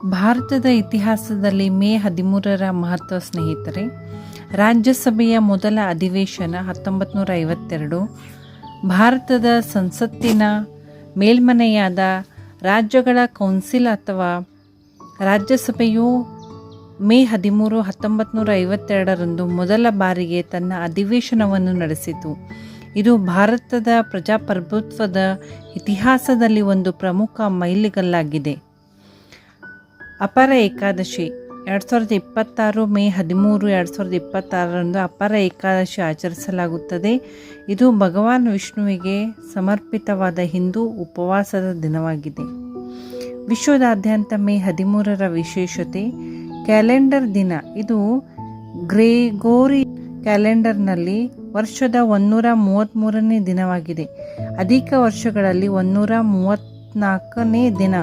ಭಾರತದ ಇತಿಹಾಸದಲ್ಲಿ ಮೇ 13ರ ಮಹತ್ವ ಸ್ನೇಹಿತರೆ. ರಾಜ್ಯಸಭೆಯ ಮೊದಲ ಅಧಿವೇಶನ 1952. ಭಾರತದ ಸಂಸತ್ತಿನ ಮೇಲ್ಮನೆಯಾದ ರಾಜ್ಯಗಳ ಕೌನ್ಸಿಲ್ ಅಥವಾ ರಾಜ್ಯಸಭೆಯು ಮೇ 13, 1952ರಂದು ಮೊದಲ ಬಾರಿಗೆ ತನ್ನ ಅಧಿವೇಶನವನ್ನು ನಡೆಸಿತು. ಇದು ಭಾರತದ ಪ್ರಜಾಪ್ರಭುತ್ವದ ಇತಿಹಾಸದಲ್ಲಿ ಒಂದು ಪ್ರಮುಖ ಮೈಲಿಗಲ್ಲಾಗಿದೆ. ಅಪರ ಏಕಾದಶಿ 2026 ಮೇ 13, 2026ರಂದು ಅಪರ ಏಕಾದಶಿ ಆಚರಿಸಲಾಗುತ್ತದೆ. ಇದು ಭಗವಾನ್ ವಿಷ್ಣುವಿಗೆ ಸಮರ್ಪಿತವಾದ ಹಿಂದೂ ಉಪವಾಸದ ದಿನವಾಗಿದೆ. ವಿಶ್ವದಾದ್ಯಂತ ಮೇ 13ರ ವಿಶೇಷತೆ ಕ್ಯಾಲೆಂಡರ್ ದಿನ. ಇದು ಗ್ರೆಗೋರಿ ಕ್ಯಾಲೆಂಡರ್ನಲ್ಲಿ ವರ್ಷದ 133ನೇ ದಿನವಾಗಿದೆ. ಅಧಿಕ ವರ್ಷಗಳಲ್ಲಿ 134ನೇ ದಿನ.